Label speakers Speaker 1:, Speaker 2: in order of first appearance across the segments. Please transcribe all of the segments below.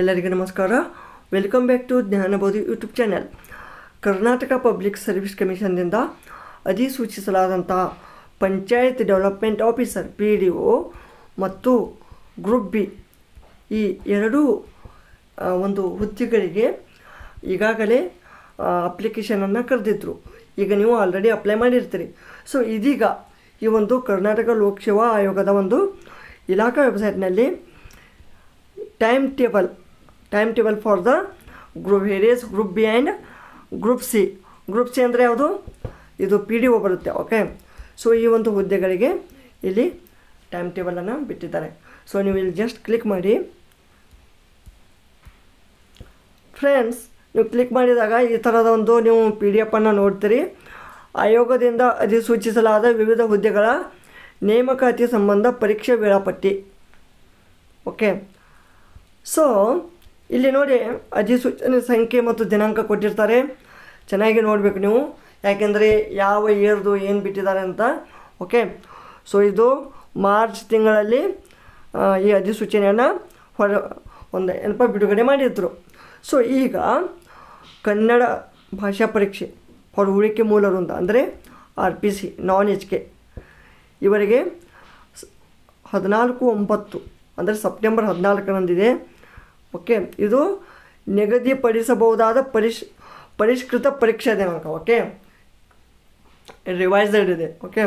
Speaker 1: ಎಲ್ಲರಿಗೂ ನಮಸ್ಕಾರ. Welcome back to Jnanabodhi YouTube channel. Karnataka public service ಕಮಿಷನ್ನಿಂದ ಅಧಿಸೂಚಿಸಲಾದಂಥ ಪಂಚಾಯತ್ ಡೆವಲಪ್ಮೆಂಟ್ ಆಫೀಸರ್ PDO ಮತ್ತು ಗ್ರೂಪ್ ಬಿ ಈ ಎರಡೂ ಒಂದು ಹುದ್ದೆಗಳಿಗೆ ಈಗಾಗಲೇ ಅಪ್ಲಿಕೇಶನನ್ನು ಕರೆದಿದ್ರು. ಈಗ ನೀವು ಆಲ್ರೆಡಿ ಅಪ್ಲೈ ಮಾಡಿರ್ತೀರಿ. ಸೊ ಇದೀಗ ಈ ಒಂದು ಕರ್ನಾಟಕ ಲೋಕಸೇವಾ ಆಯೋಗದ ಒಂದು ಇಲಾಖಾ ವೆಬ್ಸೈಟ್ನಲ್ಲಿ time table for the various group B and group C. Group C ಅಂದರೆ ಯಾವುದು? ಇದು PDO ಬರುತ್ತೆ. ಓಕೆ, ಸೊ ಈ ಒಂದು ಹುದ್ದೆಗಳಿಗೆ ಇಲ್ಲಿ ಟೈಮ್ ಟೇಬಲನ್ನು ಬಿಟ್ಟಿದ್ದಾರೆ. ಸೊ ನೀವು ಇಲ್ಲಿ ಜಸ್ಟ್ ಕ್ಲಿಕ್ ಮಾಡಿ ಫ್ರೆಂಡ್ಸ್. ನೀವು ಕ್ಲಿಕ್ ಮಾಡಿದಾಗ ಈ ಥರದ ಒಂದು ನೀವು PDF ನೋಡ್ತೀರಿ. ಆಯೋಗದಿಂದ ಅಧಿಸೂಚಿಸಲಾದ ವಿವಿಧ ಹುದ್ದೆಗಳ ನೇಮಕಾತಿ ಸಂಬಂಧ ಪರೀಕ್ಷೆ ವೇಳಾಪಟ್ಟಿ. ಓಕೆ, ಸೊ ಇಲ್ಲಿ ನೋಡಿ ಅಧಿಸೂಚನೆ ಸಂಖ್ಯೆ ಮತ್ತು ದಿನಾಂಕ ಕೊಟ್ಟಿರ್ತಾರೆ. ಚೆನ್ನಾಗಿ ನೋಡಬೇಕು ನೀವು, ಯಾಕೆಂದರೆ ಯಾವ ಇಯರ್ದು ಏನು ಬಿಟ್ಟಿದ್ದಾರೆ ಅಂತ. ಓಕೆ, ಸೊ ಇದು ಮಾರ್ಚ್ ತಿಂಗಳಲ್ಲಿ ಈ ಅಧಿಸೂಚನೆಯನ್ನು ಏನಪ್ಪ ಬಿಡುಗಡೆ ಮಾಡಿದ್ರು. ಸೊ ಈಗ ಕನ್ನಡ ಭಾಷಾ ಪರೀಕ್ಷೆ ಹೊರ ಉಳಿಕೆ ಮೂಲ ವೃಂದ ಅಂದರೆ RPC ನಾನ್ HK ಇವರಿಗೆ 14/9 ಅಂದರೆ ಸೆಪ್ಟೆಂಬರ್ 14ರಂದಿದೆ. ಓಕೆ, ಇದು ನಿಗದಿಪಡಿಸಬಹುದಾದ ಪರಿಷ್ಕೃತ ಪರೀಕ್ಷಾ ದಿನಾಂಕ. ಓಕೆ, ರಿವೈಸ್ಡ್ ಇದೆ. ಓಕೆ,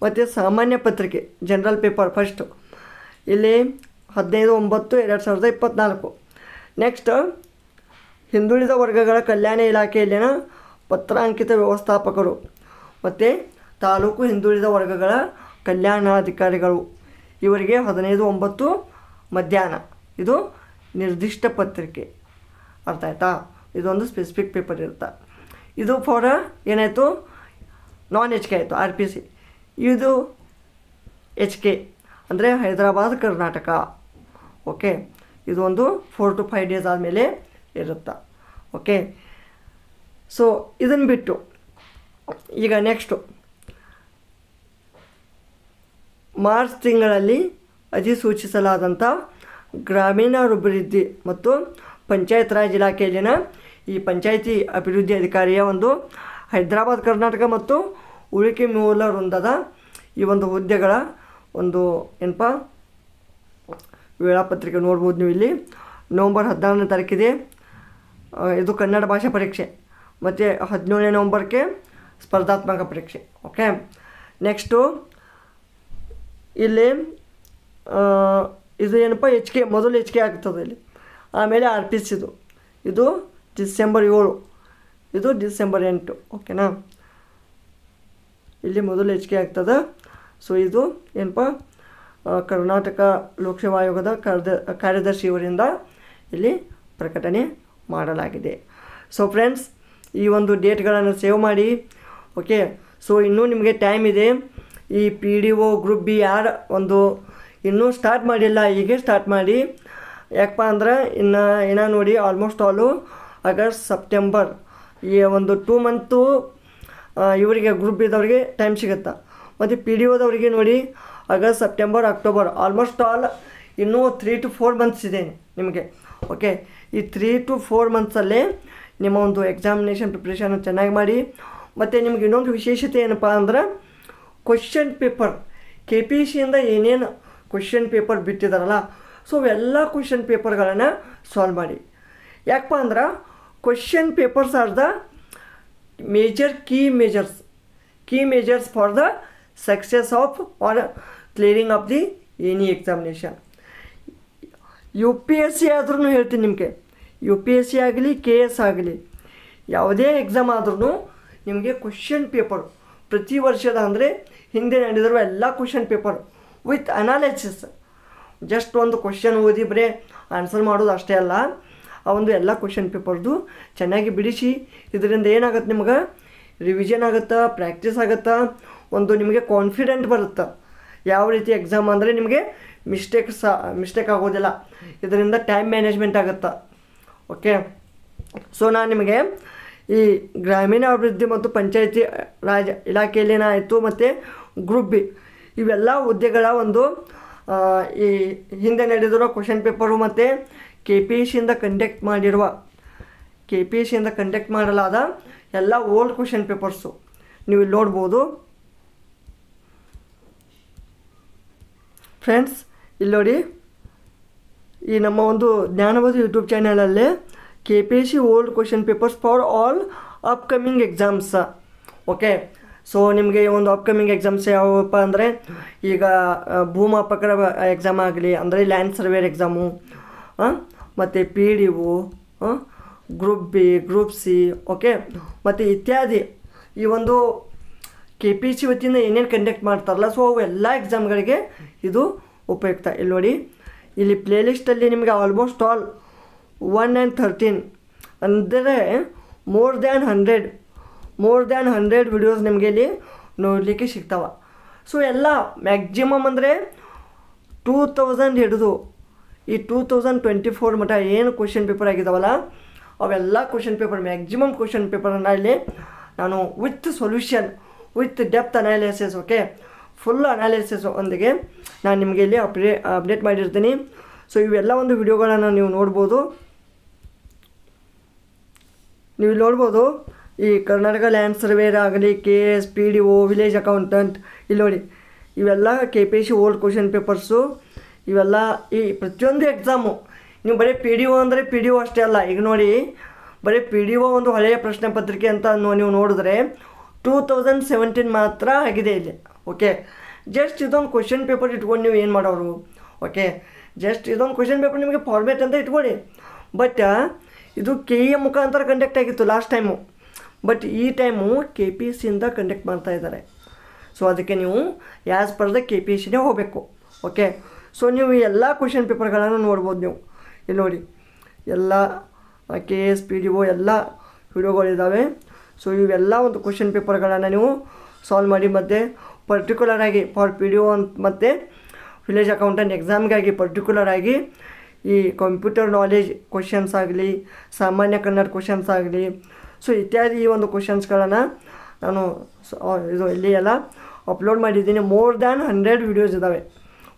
Speaker 1: ಮತ್ತು ಸಾಮಾನ್ಯ ಪತ್ರಿಕೆ ಜನರಲ್ ಪೇಪರ್ ಫಸ್ಟ್ ಇಲ್ಲಿ 15/9/2024. ನೆಕ್ಸ್ಟ್ ಹಿಂದುಳಿದ ವರ್ಗಗಳ ಕಲ್ಯಾಣ ಇಲಾಖೆಯಲ್ಲಿನ ಪತ್ರಾಂಕಿತ ವ್ಯವಸ್ಥಾಪಕರು ಮತ್ತು ತಾಲೂಕು ಹಿಂದುಳಿದ ವರ್ಗಗಳ ಕಲ್ಯಾಣಾಧಿಕಾರಿಗಳು ಇವರಿಗೆ 15/9 ಮಧ್ಯಾಹ್ನ. ಇದು ನಿರ್ದಿಷ್ಟ ಪತ್ರಿಕೆ, ಅರ್ಥ ಆಯ್ತಾ? ಇದೊಂದು ಸ್ಪೆಸಿಫಿಕ್ ಪೇಪರ್ ಇರುತ್ತೆ. ಇದು ಫಾರ್ ಏನಾಯಿತು? ನಾನ್ HK ಆಯಿತು. RPC ಇದು HK ಅಂದರೆ ಹೈದರಾಬಾದ್ ಕರ್ನಾಟಕ. ಓಕೆ, ಇದು ಒಂದು 4 to 5 ಡೇಸ್ ಆದಮೇಲೆ ಇರುತ್ತೆ. ಓಕೆ, ಸೊ ಇದನ್ನು ಬಿಟ್ಟು ಈಗ ನೆಕ್ಸ್ಟು ಮಾರ್ಚ್ ತಿಂಗಳಲ್ಲಿ ಅಧಿಸೂಚಿಸಲಾದಂಥ ಗ್ರಾಮೀಣಾಭಿವೃದ್ಧಿ ಮತ್ತು ಪಂಚಾಯತ್ ರಾಜ್ ಇಲಾಖೆಯಲ್ಲಿನ ಈ ಪಂಚಾಯತಿ ಅಭಿವೃದ್ಧಿ ಅಧಿಕಾರಿಯ ಒಂದು ಹೈದರಾಬಾದ್ ಕರ್ನಾಟಕ ಮತ್ತು ಉಳಿಕೆ ಮೂಲ ವೃಂದದ ಈ ಒಂದು ಹುದ್ದೆಗಳ ಒಂದು ಏನಪ್ಪ ವೇಳಾಪತ್ರಿಕೆ ನೋಡ್ಬೋದು ನೀವು ಇಲ್ಲಿ. ನವಂಬರ್ 14ನೇ ತಾರೀಕಿದೆ ಇದು ಕನ್ನಡ ಭಾಷಾ ಪರೀಕ್ಷೆ, ಮತ್ತು 17ನೇ ನವಂಬರ್ಗೆ ಸ್ಪರ್ಧಾತ್ಮಕ ಪರೀಕ್ಷೆ. ಓಕೆ, ನೆಕ್ಸ್ಟು ಇಲ್ಲಿ ಇದು ಏನಪ್ಪ HK ಮೊದಲು HK ಆಗ್ತದೆ ಇಲ್ಲಿ. ಆಮೇಲೆ RPC ಇದು ಡಿಸೆಂಬರ್ 7, ಇದು ಡಿಸೆಂಬರ್ 8. ಓಕೆನಾ, ಇಲ್ಲಿ ಮೊದಲು HK ಆಗ್ತದೆ. ಸೊ ಇದು ಏನಪ್ಪ ಕರ್ನಾಟಕ ಲೋಕಸೇವಾ ಆಯೋಗದ ಕಾರ್ಯದರ್ಶಿಯವರಿಂದ ಇಲ್ಲಿ ಪ್ರಕಟಣೆ ಮಾಡಲಾಗಿದೆ. ಸೊ ಫ್ರೆಂಡ್ಸ್, ಈ ಒಂದು ಡೇಟ್ಗಳನ್ನು ಸೇವ್ ಮಾಡಿ. ಓಕೆ, ಸೊ ಇನ್ನೂ ನಿಮಗೆ ಟೈಮ್ ಇದೆ. ಈ PDO ಗ್ರೂಪ್ ಬಿ ಯಾರು ಒಂದು ಇನ್ನೂ ಸ್ಟಾರ್ಟ್ ಮಾಡಿಲ್ಲ, ಹೀಗೆ ಸ್ಟಾರ್ಟ್ ಮಾಡಿ. ಯಾಕಪ್ಪ ಅಂದ್ರೆ ಇನ್ನು ನೋಡಿ ಆಲ್ಮೋಸ್ಟ್ ಆಲು ಆಗಸ್ಟ್ ಸೆಪ್ಟೆಂಬರ್ ಈ ಒಂದು 2 ಮಂತು ಇವರಿಗೆ ಗ್ರೂಪ್ ಬಿದವರಿಗೆ ಟೈಮ್ ಸಿಗುತ್ತೆ. ಮತ್ತು PDOದವರಿಗೆ ನೋಡಿ August September October almost all ಇನ್ನೂ 3 to 4 ಮಂತ್ಸ್ ಇದೆ ನಿಮಗೆ. ಓಕೆ, ಈ 3 to 4 ಮಂತ್ಸಲ್ಲೇ ನಿಮ್ಮ ಒಂದು ಎಕ್ಸಾಮಿನೇಷನ್ ಪ್ರಿಪ್ರೇಷನ್ ಚೆನ್ನಾಗಿ ಮಾಡಿ. ಮತ್ತು ನಿಮ್ಗೆ ಇನ್ನೊಂದು ವಿಶೇಷತೆ ಏನಪ್ಪ ಅಂದ್ರೆ ಕ್ವಶನ್ ಪೇಪರ್ KPSCಯಿಂದ ಏನೇನು ಕ್ವಶನ್ ಪೇಪರ್ ಬಿಟ್ಟಿದ್ದಾರಲ್ಲ, ಸೊ ಎಲ್ಲ ಕ್ವಶನ್ ಪೇಪರ್ಗಳನ್ನು ಸಾಲ್ವ್ ಮಾಡಿ. ಯಾಕಪ್ಪ ಅಂದ್ರೆ question papers are the key majors for the success of or clearing of the any examination. UPSC ಆದ್ರೂ ಹೇಳ್ತೀನಿ ನಿಮಗೆ, UPSC ಆಗಲಿ KS ಆಗಲಿ ಯಾವುದೇ ಎಕ್ಸಾಮ್ ಆದ್ರೂ ನಿಮಗೆ ಕ್ವಶನ್ ಪೇಪರ್ ಪ್ರತಿ ವರ್ಷದ ಅಂದರೆ ಹಿಂದೆ ನಡೆದಿರುವ ಎಲ್ಲ question paper with analysis. Just ಒಂದು ಕ್ವಶನ್ ಓದಿ ಬರೀ ಆನ್ಸರ್ ಮಾಡೋದು ಅಷ್ಟೇ ಅಲ್ಲ, ಆ ಒಂದು ಎಲ್ಲ ಕ್ವಶನ್ ಪೇಪರ್ದು ಚೆನ್ನಾಗಿ ಬಿಡಿಸಿ. ಇದರಿಂದ ಏನಾಗುತ್ತೆ, ನಿಮ್ಗೆ ರಿವಿಷನ್ ಆಗುತ್ತಾ, ಪ್ರಾಕ್ಟೀಸ್ ಆಗುತ್ತಾ, ಒಂದು ನಿಮಗೆ ಕಾನ್ಫಿಡೆಂಟ್ ಬರುತ್ತೆ. ಯಾವ ರೀತಿ ಎಕ್ಸಾಮ್ ಅಂದರೆ ನಿಮಗೆ ಮಿಸ್ಟೇಕ್ ಆಗೋದಿಲ್ಲ. ಇದರಿಂದ ಟೈಮ್ ಮ್ಯಾನೇಜ್ಮೆಂಟ್ ಆಗುತ್ತೆ. ಓಕೆ, ಸೊ ನಾನು ನಿಮಗೆ ಈ ಗ್ರಾಮೀಣಾಭಿವೃದ್ಧಿ ಮತ್ತು ಪಂಚಾಯತಿ ರಾಜ್ ಇಲಾಖೆಯಲ್ಲೇನಾಯಿತು ಮತ್ತು ಗ್ರೂಪ್ ಬಿ ಇವೆಲ್ಲ ಹುದ್ದೆಗಳ ಒಂದು ಈ ಹಿಂದೆ ನಡೆದಿರೋ ಕ್ವಶನ್ ಪೇಪರು ಮತ್ತು KPSCಯಿಂದ ಕಂಡಕ್ಟ್ ಮಾಡಲಾದ ಎಲ್ಲ ಓಲ್ಡ್ ಕ್ವೆಶ್ಚನ್ ಪೇಪರ್ಸು ನೀವು ಇಲ್ಲಿ ನೋಡ್ಬೋದು ಫ್ರೆಂಡ್ಸ್. ಇಲ್ಲಿ ನೋಡಿ, ಈ ನಮ್ಮ ಒಂದು ಜ್ಞಾನಬೋಧಿ ಯೂಟ್ಯೂಬ್ ಚಾನಲಲ್ಲಿ KPSC old question papers for all upcoming exams. Okay, so ನಿಮಗೆ ಒಂದು ಅಪ್ಕಮಿಂಗ್ ಎಕ್ಸಾಮ್ಸ್ ಯಾವಪ್ಪ ಅಂದರೆ, ಈಗ ಭೂಮಾಪಕರ ಎಕ್ಸಾಮ್ ಆಗಲಿ, ಅಂದರೆ ಲ್ಯಾಂಡ್ ಸರ್ವೇರ್ ಎಕ್ಸಾಮು, ಮತ್ತು PDO, group B, group C, okay, ಮತ್ತು ಇತ್ಯಾದಿ ಈ ಒಂದು KPSC ವತಿಯಿಂದ ಏನೇನು ಕಂಡಕ್ಟ್ ಮಾಡ್ತಾರಲ್ಲ, ಸೊ ಅವು ಎಲ್ಲ ಎಕ್ಸಾಮ್ಗಳಿಗೆ ಇದು ಉಪಯುಕ್ತ. ಇಲ್ಲಿ ನೋಡಿ, ಇಲ್ಲಿ ಪ್ಲೇಲಿಸ್ಟಲ್ಲಿ ನಿಮಗೆ ಆಲ್ಮೋಸ್ಟ್ ಆಲ್ 1 and 13 ಅಂದರೆ ಮೋರ್ ದ್ಯಾನ್ 100 ವಿಡಿಯೋಸ್ ನಿಮಗೆ ಇಲ್ಲಿ ನೋಡಲಿಕ್ಕೆ ಸಿಗ್ತಾವೆ. ಸೊ ಎಲ್ಲ ಮ್ಯಾಕ್ಸಿಮಮ್ ಅಂದರೆ 2000 ಹಿಡಿದು ಈ 2024 ಮಟ್ಟ ಏನು ಕ್ವೆಶ್ಚನ್ ಪೇಪರ್ ಆಗಿದ್ದಾವಲ್ಲ, ಅವೆಲ್ಲ ಕ್ವೆಶ್ಚನ್ ಪೇಪರ್, ಮ್ಯಾಕ್ಸಿಮಮ್ ಕ್ವೆಶ್ಚನ್ ಪೇಪರನ್ನು ಇಲ್ಲಿ ನಾನು with solution, with depth analysis, okay, full analysis ಒಂದಿಗೆ ನಾನು ನಿಮಗೆ ಇಲ್ಲಿ ಅಪ್ಡೇಟ್ ಮಾಡಿರ್ತೀನಿ. ಸೊ ಇವೆಲ್ಲ ಒಂದು ವಿಡಿಯೋಗಳನ್ನು ನೀವು ನೋಡ್ಬೋದು. ಈ ಕರ್ನಾಟಕ ಲ್ಯಾಂಡ್ ಸರ್ವೇರ್ ಆಗಲಿ, KS, PDO, ವಿಲೇಜ್ ಅಕೌಂಟೆಂಟ್, ಇಲ್ಲಿ ನೋಡಿ ಇವೆಲ್ಲ KPSC ಓಲ್ಡ್ ಕ್ವೆಶ್ಚನ್ ಪೇಪರ್ಸು. ಇವೆಲ್ಲ ಈ ಪ್ರತಿಯೊಂದು ಎಕ್ಸಾಮು ನೀವು ಬರೀ PDO ಅಂದರೆ PDO ಅಷ್ಟೇ ಅಲ್ಲ. ಈಗ ನೋಡಿ, ಬರೀ PDO ಒಂದು ಹಳೆಯ ಪ್ರಶ್ನೆ ಪತ್ರಿಕೆ ಅಂತ ನೀವು ನೋಡಿದ್ರೆ 2017 ಮಾತ್ರ ಆಗಿದೆ ಇಲ್ಲಿ. ಓಕೆ, ಜಸ್ಟ್ ಇದೊಂದು ಕ್ವೆಶ್ಚನ್ ಪೇಪರ್ ಇಟ್ಕೊಂಡು ನೀವು ಏನು ಮಾಡೋರು, ಓಕೆ, ಜಸ್ಟ್ ಇದೊಂದು ಕ್ವೆಶ್ಚನ್ ಪೇಪರ್ ನಿಮಗೆ ಫಾರ್ಮೇಟ್ ಅಂತ ಇಟ್ಕೊಳ್ಳಿ. ಬಟ್ ಇದು KE ಮುಖಾಂತರ ಕಂಡಕ್ಟ್ ಆಗಿತ್ತು ಲಾಸ್ಟ್ ಟೈಮು, ಬಟ್ ಈ ಟೈಮು KPSCಯಿಂದ ಕಂಡಕ್ಟ್ ಮಾಡ್ತಾ ಇದ್ದಾರೆ. ಸೊ ಅದಕ್ಕೆ ನೀವು ಆ್ಯಸ್ ಪರ್ ದ KPSCನೇ ಹೋಗಬೇಕು. ಓಕೆ, ಸೊ ನೀವು ಎಲ್ಲ ಕ್ವೆಶ್ಚನ್ ಪೇಪರ್ಗಳನ್ನು ನೋಡ್ಬೋದು. ನೀವು ಇಲ್ಲಿ ನೋಡಿ, ಎಲ್ಲ KS, PDO ಎಲ್ಲ ವಿಡಿಯೋಗಳಿದ್ದಾವೆ. ಸೊ ಇವೆಲ್ಲ ಒಂದು ಕ್ವೆಶ್ಚನ್ ಪೇಪರ್ಗಳನ್ನು ನೀವು ಸಾಲ್ವ್ ಮಾಡಿ, ಮತ್ತು ಪರ್ಟಿಕ್ಯುಲರ್ ಆಗಿ ಫಾರ್ PDO ಮತ್ತು ವಿಲೇಜ್ ಅಕೌಂಟೆಂಟ್ ಎಕ್ಸಾಮ್ಗಾಗಿ ಪರ್ಟಿಕ್ಯುಲರ್ ಆಗಿ ಈ ಕಂಪ್ಯೂಟರ್ ನಾಲೆಜ್ ಕ್ವೆಶ್ಚನ್ಸ್ ಆಗಲಿ, ಸಾಮಾನ್ಯ ಕನ್ನಡ ಕ್ವೆಶ್ಚನ್ಸ್ ಆಗಲಿ, ಸೊ ಇತ್ಯಾದಿ ಈ ಒಂದು ಕ್ವೆಶ್ಚನ್ಸ್ಗಳನ್ನು ನಾನು ಇದು ಇಲ್ಲಿ ಎಲ್ಲ ಅಪ್ಲೋಡ್ ಮಾಡಿದ್ದೀನಿ. ಮೋರ್ ದ್ಯಾನ್ 100 ವಿಡಿಯೋಸ್ ಇದ್ದಾವೆ.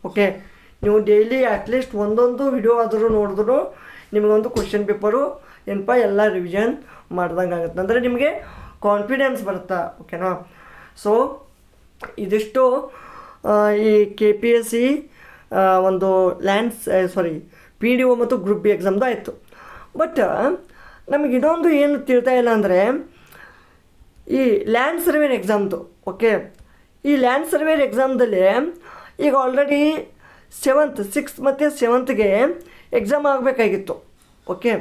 Speaker 1: ಓಕೆ, ನೀವು ಡೈಲಿ ಅಟ್ಲೀಸ್ಟ್ ಒಂದೊಂದು ವಿಡಿಯೋ ಆದರೂ ನೋಡಿದ್ರು ನಿಮಗೊಂದು ಕ್ವೆಶ್ಚನ್ ಪೇಪರು ಏನಪ್ಪ ಎಲ್ಲ ರಿವಿಷನ್ ಮಾಡ್ದಂಗೆ ಆಗುತ್ತೆ, ಅಂದರೆ ನಿಮಗೆ ಕಾನ್ಫಿಡೆನ್ಸ್ ಬರುತ್ತಾ. ಓಕೆನಾ? ಸೊ ಇದಿಷ್ಟು ಈ KPSC ಒಂದು PDO ಮತ್ತು ಗ್ರೂಪ್ B ಎಕ್ಸಾಮ್ದು ಆಯಿತು. ಬಟ್ ನಮಗೆ ಇದೊಂದು ಏನು ತಿಳ್ತಾ ಇಲ್ಲ ಅಂದರೆ, ಈ ಲ್ಯಾಂಡ್ ಸರ್ವೇರ್ ಎಕ್ಸಾಮ್ದು. ಓಕೆ, ಈ ಲ್ಯಾಂಡ್ ಸರ್ವೇರ್ ಎಕ್ಸಾಮ್ದಲ್ಲಿ ಈಗ ಆಲ್ರೆಡಿ 6th ಮತ್ತು 7th ಎಕ್ಸಾಮ್ ಆಗಬೇಕಾಗಿತ್ತು. ಓಕೆ,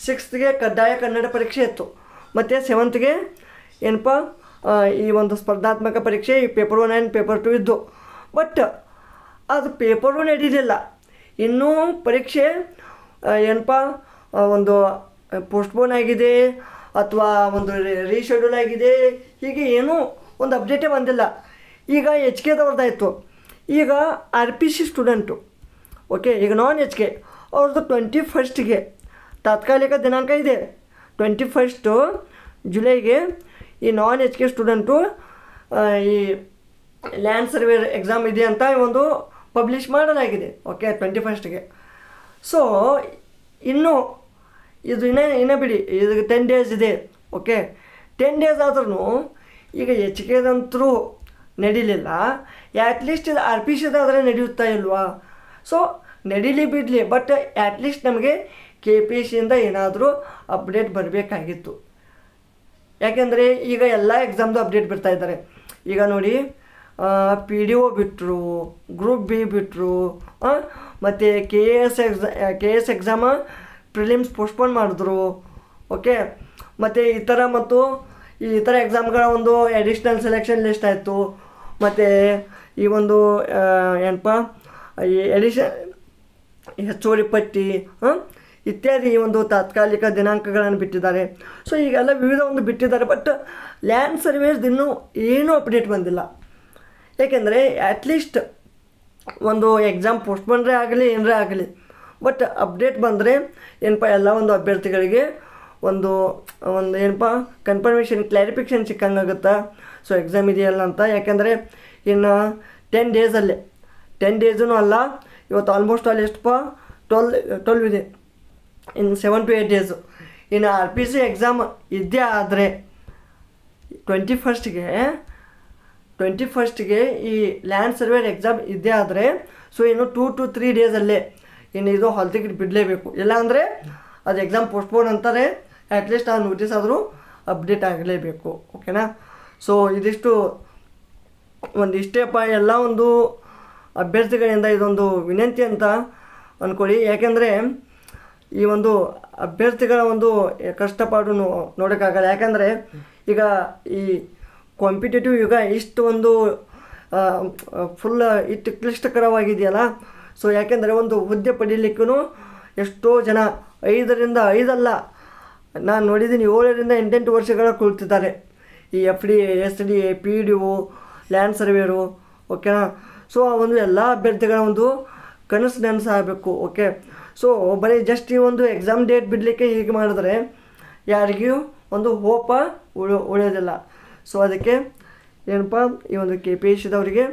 Speaker 1: 6th ಕಡ್ಡಾಯ ಕನ್ನಡ ಪರೀಕ್ಷೆ ಇತ್ತು, ಮತ್ತು 7th ಏನಪ್ಪ ಈ ಒಂದು ಸ್ಪರ್ಧಾತ್ಮಕ ಪರೀಕ್ಷೆ, ಈ ಪೇಪರ್ 1 ಆ್ಯಂಡ್ ಪೇಪರ್ 2 ಇದ್ದು. ಬಟ್ ಅದು ಪೇಪರು ನಡೀಲಿಲ್ಲ, ಇನ್ನೂ ಪರೀಕ್ಷೆ ಏನಪ್ಪ ಒಂದು ಪೋಸ್ಟ್ಪೋನ್ ಆಗಿದೆ ಅಥವಾ ಒಂದು ರೀಶೆಡ್ಯೂಲ್ ಆಗಿದೆ, ಹೀಗೆ ಏನೂ ಒಂದು ಅಪ್ಡೇಟೇ ಬಂದಿಲ್ಲ. ಈಗ HKದವ್ರದ್ದಾಯಿತು, ಈಗ RPC ಸ್ಟೂಡೆಂಟು. ಓಕೆ, ಈಗ ನಾನ್ HK ಅವ್ರದ್ದು 21st ತಾತ್ಕಾಲಿಕ ದಿನಾಂಕ ಇದೆ. 21 ಜುಲೈಗೆ ಈ ನಾನ್ HK ಸ್ಟೂಡೆಂಟು ಈ ಲ್ಯಾಂಡ್ ಸರ್ವೇರ್ ಎಕ್ಸಾಮ್ ಇದೆ ಅಂತ ಒಂದು ಪಬ್ಲಿಷ್ ಮಾಡಲಾಗಿದೆ. Okay, 21st. ಸೊ ಇನ್ನೂ ಇದು ಇನ್ನೂ ಬಿಡಿ, ಇದು 10 days ಇದೆ. ಓಕೆ, 10 days ಆದ್ರೂ ಈಗ HKದಂತರೂ ನಡೀಲಿಲ್ಲ, ಅಟ್ಲೀಸ್ಟ್ ಇದು RPCದಾದರೆ ನಡೆಯುತ್ತಾ ಇಲ್ವಾ? ಸೊ ನಡೀಲಿ ಬಿಡಲಿ, ಬಟ್ ಅಟ್ಲೀಸ್ಟ್ ನಮಗೆ KPSCಯಿಂದ ಏನಾದರೂ ಅಪ್ಡೇಟ್ ಬರಬೇಕಾಗಿತ್ತು. ಯಾಕೆಂದರೆ ಈಗ ಎಲ್ಲ ಎಕ್ಸಾಮ್ದು ಅಪ್ಡೇಟ್ ಬಿಡ್ತಾ ಇದ್ದಾರೆ. ಈಗ ನೋಡಿ, PDO ಬಿಟ್ಟರು, ಗ್ರೂಪ್ B ಬಿಟ್ಟರು, ಮತ್ತು KS ಎಕ್ಸಾಮ ಪ್ರಿಲಿಮ್ಸ್ ಪೋಸ್ಟ್ಪೋನ್ ಮಾಡಿದ್ರು. ಓಕೆ, ಮತ್ತು ಈ ಥರ ಎಕ್ಸಾಮ್ಗಳ ಒಂದು ಅಡಿಷ್ನಲ್ ಸೆಲೆಕ್ಷನ್ ಲಿಸ್ಟ್ ಆಯಿತು, ಮತ್ತು ಈ ಒಂದು ಏನಪ್ಪ ಈ ಹೆಚ್ಚುವರಿ ಪಟ್ಟಿ ಇತ್ಯಾದಿ ಈ ಒಂದು ತಾತ್ಕಾಲಿಕ ದಿನಾಂಕಗಳನ್ನು ಬಿಟ್ಟಿದ್ದಾರೆ. ಸೊ ಈಗೆಲ್ಲ ವಿವಿಧ ಒಂದು ಬಿಟ್ಟಿದ್ದಾರೆ. ಬಟ್ ಲ್ಯಾಂಡ್ ಸರ್ವೇರ್ದು ಇನ್ನೂ ಏನೂ ಅಪ್ಡೇಟ್ ಬಂದಿಲ್ಲ. ಏಕೆಂದರೆ ಅಟ್ಲೀಸ್ಟ್ ಒಂದು ಎಕ್ಸಾಮ್ ಪೋಸ್ಟ್ಪೋನ್ರೇ ಆಗಲಿ ಏನರೇ ಆಗಲಿ, ಬಟ್ ಅಪ್ಡೇಟ್ ಬಂದರೆ ಏನಪ್ಪ ಎಲ್ಲ ಒಂದು ಅಭ್ಯರ್ಥಿಗಳಿಗೆ ಒಂದು ಏನಪ್ಪ ಕನ್ಫರ್ಮೇಷನ್, ಕ್ಲಾರಿಫಿಕೇಷನ್ ಸಿಕ್ಕಂಗಾಗುತ್ತಾ. ಸೊ ಎಕ್ಸಾಮ್ ಇದೆಯಲ್ಲ ಅಂತ. ಯಾಕೆಂದರೆ ಇನ್ನು 10 days 10 days ಅಲ್ಲ, ಇವತ್ತು ಆಲ್ಮೋಸ್ಟ್ ಅಲ್ಲಿ ಎಷ್ಟಪ್ಪ 12 ಇದೆ. ಇನ್ 7 to 8 ಡೇಸು. ಇನ್ನು RPC ಎಕ್ಸಾಮ್ ಇದ್ದೇ ಆದರೆ 21ಗೆ ಈ ಲ್ಯಾಂಡ್ ಸರ್ವೇರ್ ಎಕ್ಸಾಮ್ ಇದ್ದೇ ಆದರೆ ಸೊ ಇನ್ನು 2 to 3 ಡೇಸಲ್ಲೇ ಇನ್ನು ಇದು ಹಾಲ್ ಟಿಕೆಟ್ ಬಿಡಲೇಬೇಕು. ಇಲ್ಲಾಂದರೆ ಅದು ಎಕ್ಸಾಮ್ ಪೋಸ್ಟ್ಪೋನ್ ಅಂತಾರೆ. ಅಟ್ಲೀಸ್ಟ್ ಆ ನೋಟಿಸ್ ಆದರೂ ಅಪ್ಡೇಟ್ ಆಗಲೇಬೇಕು. ಓಕೆನಾ? ಸೊ ಇದಿಷ್ಟು ಇಷ್ಟೇಪ್ಪ ಎಲ್ಲ ಒಂದು ಅಭ್ಯರ್ಥಿಗಳಿಂದ ಇದೊಂದು ವಿನಂತಿ ಅಂತ ಅಂದ್ಕೊಳ್ಳಿ. ಯಾಕೆಂದರೆ ಈ ಒಂದು ಅಭ್ಯರ್ಥಿಗಳ ಒಂದು ಕಷ್ಟಪಾಡು ನೋಡೋಕ್ಕಾಗಲ್ಲ. ಯಾಕಂದರೆ ಈಗ ಈ ಕಾಂಪಿಟೇಟಿವ್ ಯುಗ ಇಷ್ಟು ಒಂದು ಫುಲ್ ಇಷ್ಟು ಕ್ಲಿಷ್ಟಕರವಾಗಿದೆಯಲ್ಲ. ಸೊ ಯಾಕೆಂದರೆ ಒಂದು ಹುದ್ದೆ ಪಡೀಲಿಕ್ಕೂ ಎಷ್ಟೋ ಜನ 5 ನಾನು ನೋಡಿದ್ದೀನಿ 7ರಿಂದ 8 ವರ್ಷಗಳ ಕುಳಿತಿದ್ದಾರೆ. ಈ FD SD PDO ಲ್ಯಾಂಡ್ ಸರ್ವೇರು. ಓಕೆನಾ? ಸೊ ಆ ಒಂದು ಎಲ್ಲ ಅಭ್ಯರ್ಥಿಗಳ ಒಂದು ಕನಸು ನನಸಾಗಬೇಕು. ಓಕೆ, ಸೊ ಬರೀ ಜಸ್ಟ್ ಈ ಒಂದು ಎಕ್ಸಾಮ್ ಡೇಟ್ ಬಿಡಲಿಕ್ಕೆ ಹೀಗೆ ಮಾಡಿದ್ರೆ ಯಾರಿಗೂ ಒಂದು ಹೋಪ ಉಳಿಯೋದಿಲ್ಲ. ಸೊ ಅದಕ್ಕೆ ಏನಪ್ಪ ಈ ಒಂದು KPSCದವರಿಗೆ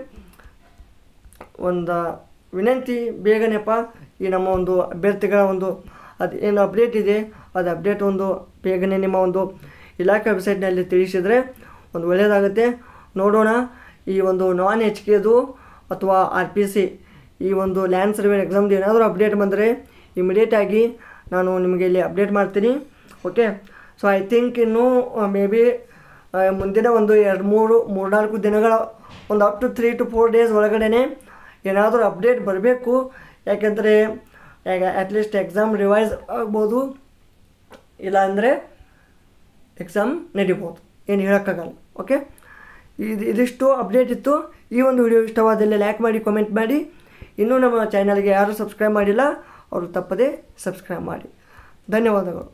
Speaker 1: ಒಂದು ವಿನಂತಿ, ಬೇಗನೆಪ್ಪ ಈ ನಮ್ಮ ಒಂದು ಅಭ್ಯರ್ಥಿಗಳ ಒಂದು ಅದು ಏನು ಅಪ್ಡೇಟ್ ಇದೆ ಅದು ಅಪ್ಡೇಟ್ ಒಂದು ಬೇಗನೆ ನಿಮ್ಮ ಒಂದು ಇಲಾಖೆ ವೆಬ್ಸೈಟ್ನಲ್ಲಿ ತಿಳಿಸಿದರೆ ಒಂದು ಒಳ್ಳೆಯದಾಗುತ್ತೆ. ನೋಡೋಣ ಈ ಒಂದು ನಾನ್ HKದು ಅಥವಾ RPC ಈ ಒಂದು ಲ್ಯಾಂಡ್ ಸರ್ವೇರ್ ಎಕ್ಸಾಮ್ದು ಏನಾದರೂ ಅಪ್ಡೇಟ್ ಬಂದರೆ ಇಮಿಡಿಯೇಟಾಗಿ ನಾನು ನಿಮಗೆ ಇಲ್ಲಿ ಅಪ್ಡೇಟ್ ಮಾಡ್ತೀನಿ. ಓಕೆ, ಸೊ ಐ ಥಿಂಕ್ ಇನ್ನು ಮೇ ಬಿ ಮುಂದಿನ ಒಂದು 2-3-4 ದಿನಗಳ ಒಂದು ಅಪ್ ಟು 3 to 4 ಡೇಸ್ ಒಳಗಡೆ ಏನಾದರೂ ಅಪ್ಡೇಟ್ ಬರಬೇಕು. ಯಾಕೆಂದರೆ ಅಟ್ಲೀಸ್ಟ್ ಎಕ್ಸಾಮ್ ರಿವೈಸ್ ಆಗ್ಬೋದು, ಇಲ್ಲ ಅಂದರೆ ಎಕ್ಸಾಮ್ ನಡಿಬೋದು, ಏನು ಹೇಳೋಕ್ಕಾಗಲ್ಲ. ಓಕೆ, ಇದಿಷ್ಟು ಅಪ್ಡೇಟ್ ಇತ್ತು. ಈ ಒಂದು ವಿಡಿಯೋ ಇಷ್ಟವಾದಲ್ಲಿ ಲೈಕ್ ಮಾಡಿ, ಕಾಮೆಂಟ್ ಮಾಡಿ. ಇನ್ನೂ ನಮ್ಮ ಚಾನಲ್ಗೆ ಯಾರು ಸಬ್ಸ್ಕ್ರೈಬ್ ಮಾಡಿಲ್ಲ ಅವರು ತಪ್ಪದೇ ಸಬ್ಸ್ಕ್ರೈಬ್ ಮಾಡಿ. ಧನ್ಯವಾದಗಳು.